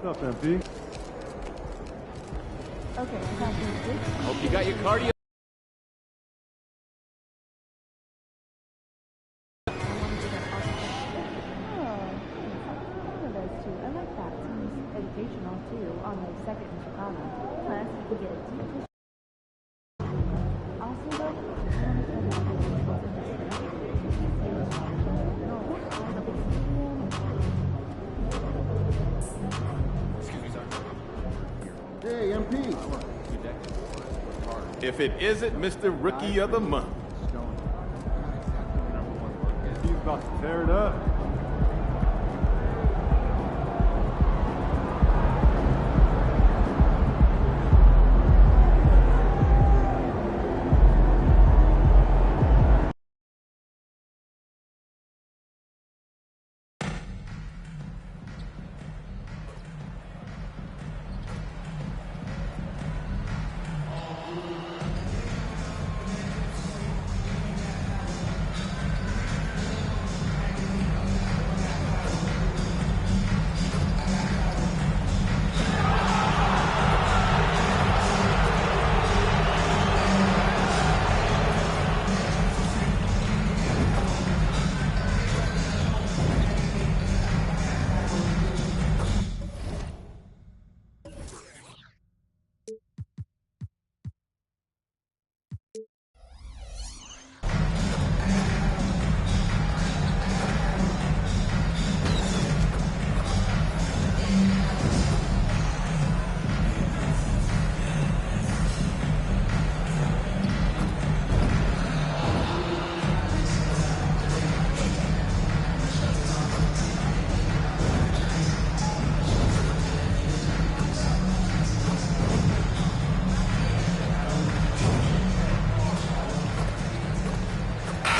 What's up, MP? Okay, I Hope you got your cardio. educational too on the second in Chicago. Plus, you could get a deep also though, Hey, MP. If it isn't Mr. Rookie of the Month. He's about to tear it up.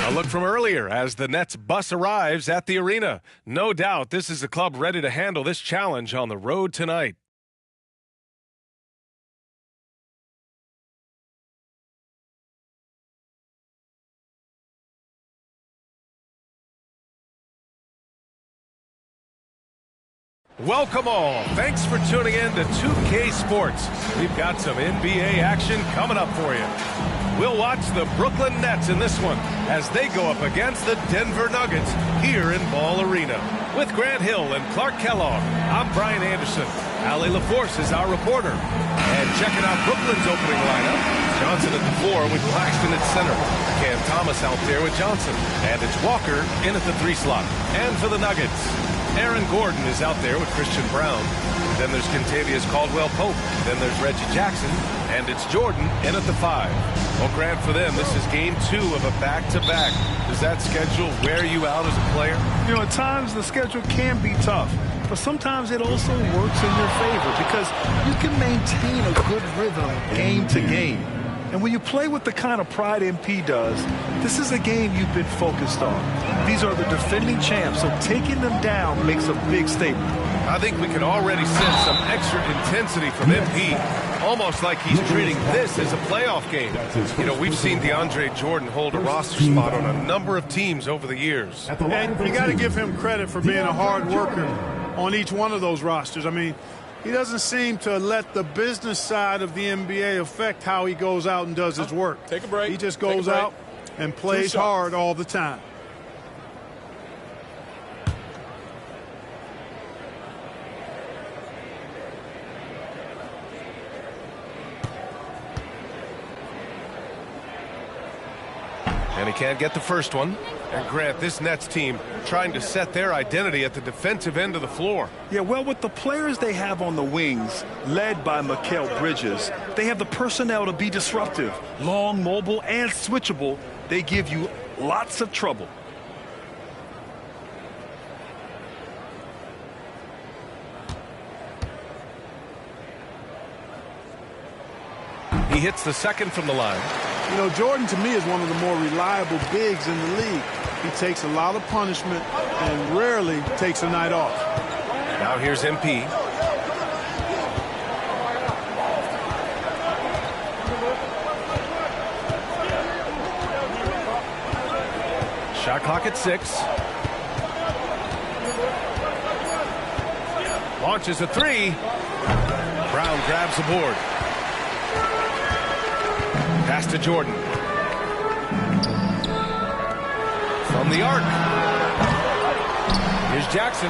A look from earlier as the Nets bus arrives at the arena. No doubt this is a club ready to handle this challenge on the road tonight. Welcome all. Thanks for tuning in to 2K Sports. We've got some NBA action coming up for you. We'll watch the Brooklyn Nets in this one as they go up against the Denver Nuggets here in Ball Arena. With Grant Hill and Clark Kellogg, I'm Brian Anderson. Allie LaForce is our reporter. And checking out Brooklyn's opening lineup, Johnson at the 4 with Claxton at center. Cam Thomas out there with Johnson. And it's Walker in at the 3 slot. And for the Nuggets, Aaron Gordon is out there with Christian Brown. Then there's Kentavious Caldwell-Pope. Then there's Reggie Jackson. And it's Jordan in at the 5. Well, Grant, for them, this is game 2 of a back-to-back. Does that schedule wear you out as a player? You know, at times the schedule can be tough, but sometimes it also works in your favor because you can maintain a good rhythm game to game. And when you play with the kind of pride MP does, this is a game you've been focused on. These are the defending champs, so taking them down makes a big statement. I think we can already sense some extra intensity from MP, almost like he's treating this as a playoff game. You know, we've seen DeAndre Jordan hold a roster spot on a number of teams over the years. And you got to give him credit for being a hard worker on each one of those rosters. I mean, he doesn't seem to let the business side of the NBA affect how he goes out and does his work. Take a break. He just goes out and plays hard all the time. And he can't get the first one. And Grant, this Nets team trying to set their identity at the defensive end of the floor. Yeah, well, with the players they have on the wings, led by Mikal Bridges, they have the personnel to be disruptive. Long, mobile, and switchable, they give you lots of trouble. He hits the second from the line. You know, Jordan, to me, is one of the more reliable bigs in the league. He takes a lot of punishment and rarely takes a night off. Now here's MP. Shot clock at 6. Launches a three. Brown grabs the board. Pass to Jordan. From the arc. Here's Jackson.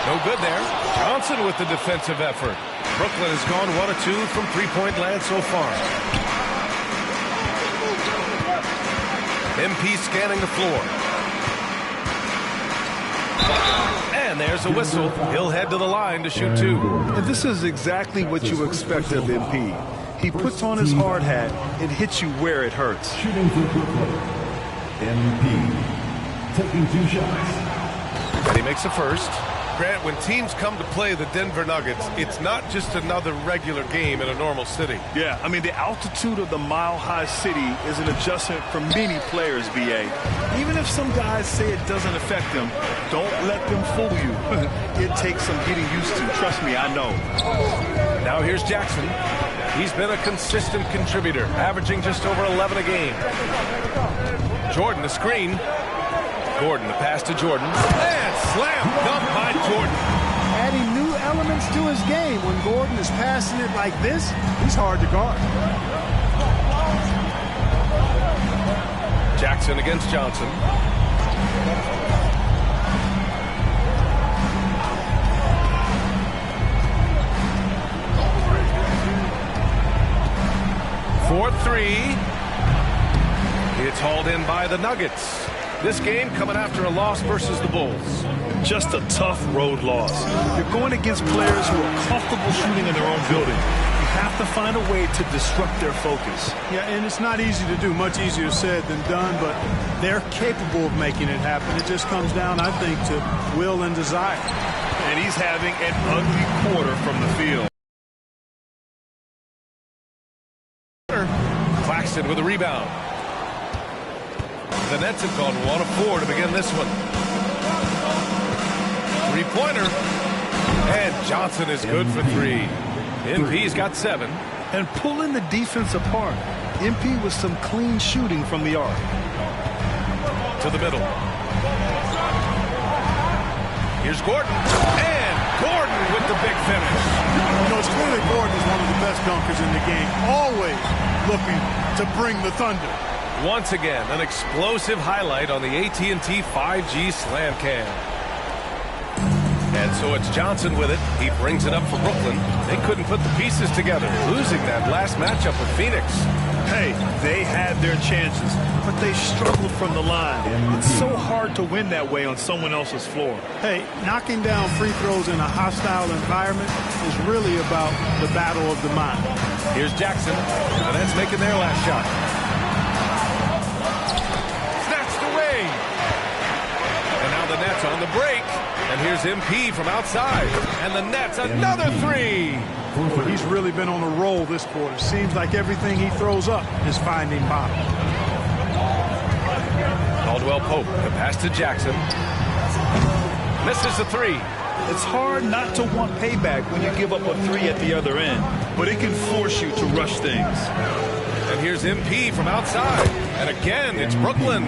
No good there. Johnson with the defensive effort. Brooklyn has gone 1 of 2 from three-point land so far. MP scanning the floor. And there's a whistle. He'll head to the line to shoot 2. And this is exactly what you expect of MP. He puts on his hard hat and hits you where it hurts. Shooting for Brooklyn. MP taking 2 shots. And he makes a first. Grant, when teams come to play the Denver Nuggets, it's not just another regular game in a normal city. Yeah, I mean, the altitude of the mile-high city is an adjustment for many players, B.A. Even if some guys say it doesn't affect them, don't let them fool you. It takes some getting used to. Trust me, I know. Now here's Jackson. He's been a consistent contributor, averaging just over 11 a game. Jordan, the screen. Gordon, the pass to Jordan. And slam dunk by Jordan. Adding new elements to his game. When Gordon is passing it like this, he's hard to guard. Jackson against Johnson. For 3. It's hauled in by the Nuggets. This game coming after a loss versus the Bulls. Just a tough road loss. You're going against players who are comfortable shooting in their own building. You have to find a way to disrupt their focus. Yeah, and it's not easy to do. Much easier said than done, but they're capable of making it happen. It just comes down, I think, to will and desire. And he's having an ugly quarter from the field. Claxton with a rebound. The Nets have gone 1 of 4 to begin this one. Three-pointer. And Johnson is good for 3. MP's got 7. And pulling the defense apart. MP with some clean shooting from the arc. To the middle. Here's Gordon. And Gordon with the big finish. You know, it's clear that Gordon is one of the best dunkers in the game. Always looking to bring the thunder. Once again, an explosive highlight on the AT&T 5G Slam Cam. And so it's Johnson with it. He brings it up for Brooklyn. They couldn't put the pieces together, losing that last matchup with Phoenix. Hey, they had their chances, but they struggled from the line. It's so hard to win that way on someone else's floor. Hey, knocking down free throws in a hostile environment is really about the battle of the mind. Here's Jackson. The Nets making their last shot. The Nets on the break, and here's MP from outside, and the Nets another 3. He's really been on a roll this quarter. Seems like everything he throws up is finding bottom. Caldwell Pope, the pass to Jackson. Misses the 3. It's hard not to want payback when you give up a 3 at the other end, but it can force you to rush things. And here's MP from outside, and again, it's Brooklyn.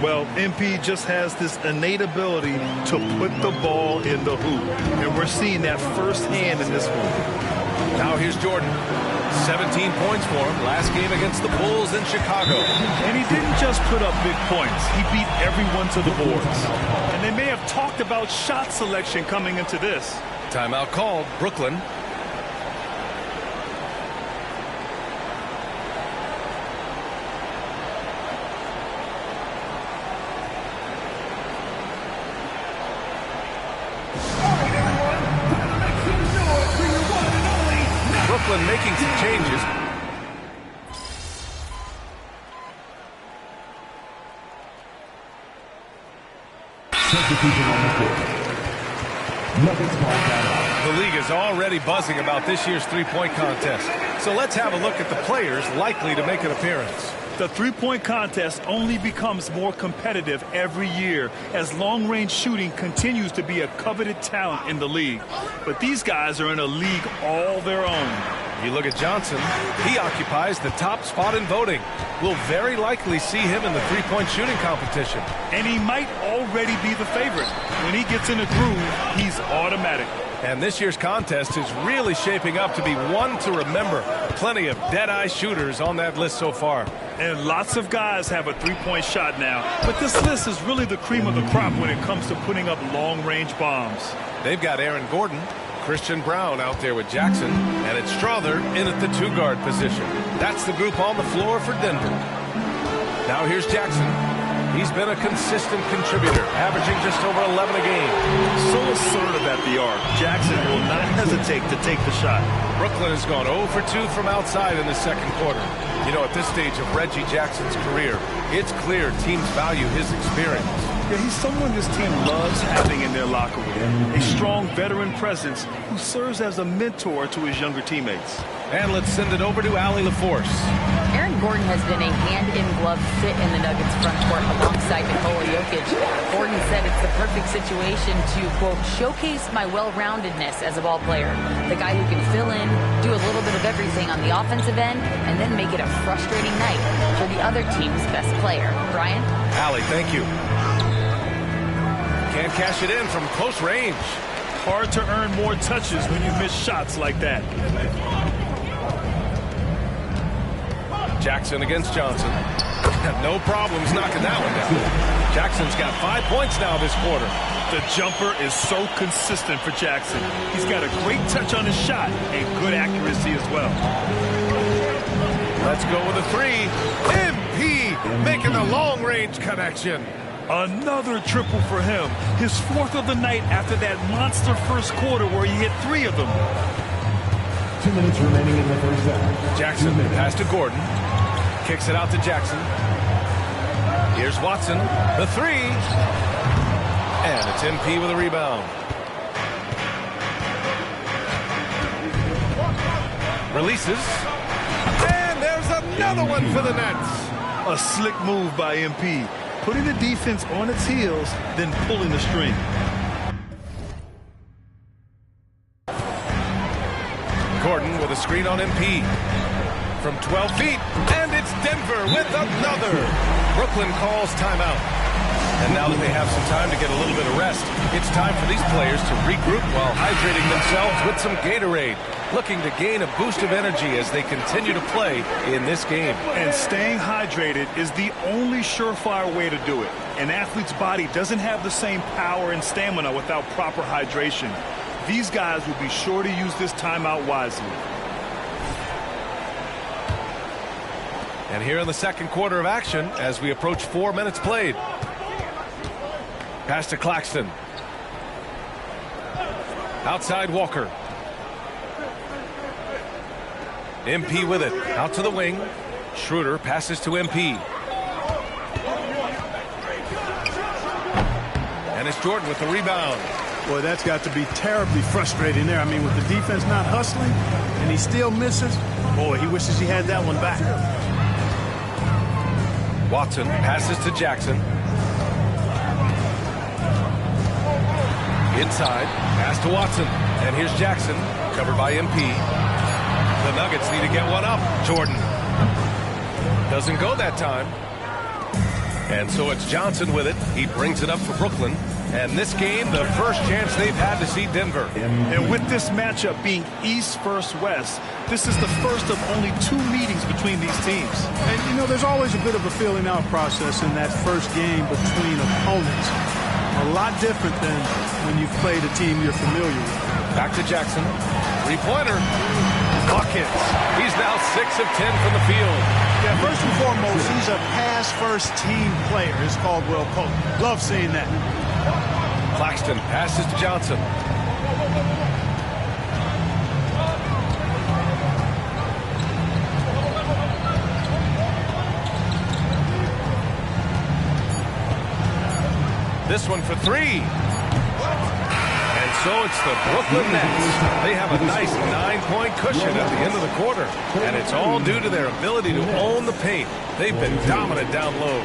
Well, MP just has this innate ability to put the ball in the hoop. And we're seeing that firsthand in this one. Now here's Jordan. 17 points for him last game against the Bulls in Chicago. And he didn't just put up big points. He beat everyone to the boards. And they may have talked about shot selection coming into this. Timeout called. Brooklyn. Brooklyn making some changes. Substitution on the court. Nuggets ball down. The league is already buzzing about this year's three-point contest. So let's have a look at the players likely to make an appearance. The three-point contest only becomes more competitive every year as long-range shooting continues to be a coveted talent in the league. But these guys are in a league all their own. You look at Johnson, he occupies the top spot in voting. We'll very likely see him in the three-point shooting competition. And he might already be the favorite. When he gets in a groove, he's automatic. And this year's contest is really shaping up to be one to remember. Plenty of dead-eye shooters on that list so far. And lots of guys have a three-point shot now. But this list is really the cream of the crop when it comes to putting up long-range bombs. They've got Aaron Gordon, Christian Brown out there with Jackson, and it's Strother in at the two-guard position. That's the group on the floor for Denver. Now here's Jackson. He's been a consistent contributor, averaging just over 11 a game. So assertive at the arc. Jackson will not hesitate to take the shot. Brooklyn has gone 0 for 2 from outside in the second quarter. You know, at this stage of Reggie Jackson's career, it's clear teams value his experience. Yeah, he's someone this team loves having in their locker room. A strong veteran presence who serves as a mentor to his younger teammates. And let's send it over to Allie LaForce. Aaron Gordon has been a hand-in-glove fit in the Nuggets front court alongside Nikola Jokic. Gordon said it's the perfect situation to, quote, showcase my well-roundedness as a ball player. The guy who can fill in, do a little bit of everything on the offensive end, and then make it a frustrating night for the other team's best player. Brian? Allie, thank you. Can't cash it in from close range. Hard to earn more touches when you miss shots like that. Jackson against Johnson. No problems knocking that one down. Jackson's got 5 points now this quarter. The jumper is so consistent for Jackson. He's got a great touch on his shot and good accuracy as well. Let's go with a three. MP making the long-range connection. Another triple for him. His fourth of the night after that monster first quarter where he hit 3 of them. 2 minutes remaining in the first half. Jackson pass to Gordon. Kicks it out to Jackson. Here's Watson. The three. And it's MP with a rebound. Releases. And there's another one for the Nets. A slick move by MP. Putting the defense on its heels, then pulling the string. Gordon with a screen on MP. From 12 feet, and it's Denver with another. Brooklyn calls timeout. And now that they have some time to get a little bit of rest, it's time for these players to regroup while hydrating themselves with some Gatorade, looking to gain a boost of energy as they continue to play in this game. And staying hydrated is the only surefire way to do it. An athlete's body doesn't have the same power and stamina without proper hydration. These guys will be sure to use this timeout wisely. And here in the second quarter of action, as we approach 4 minutes played. Pass to Claxton. Outside Walker. MP with it. Out to the wing. Schroeder passes to MP. And it's Jordan with the rebound. Boy, that's got to be terribly frustrating there. I mean, with the defense not hustling and he still misses, boy, he wishes he had that one back. Watson passes to Jackson. Inside, pass to Watson. And here's Jackson, covered by MP. The Nuggets need to get one up. Jordan doesn't go that time. And so it's Johnson with it. He brings it up for Brooklyn. And this game, the first chance they've had to see Denver. And with this matchup being East versus West, this is the first of only 2 meetings between these teams. And, you know, there's always a bit of a filling out process in that first game between opponents. A lot different than when you've played a team you're familiar with. Back to Jackson. Three-pointer. Buckets. He's now 6 of 10 from the field. Yeah, first and foremost, he's a pass-first team player, as Caldwell called it. Love seeing that. Claxton passes to Johnson. This one for 3. And so it's the Brooklyn Nets. They have a nice 9-point cushion at the end of the quarter. And it's all due to their ability to own the paint. They've been dominant down low.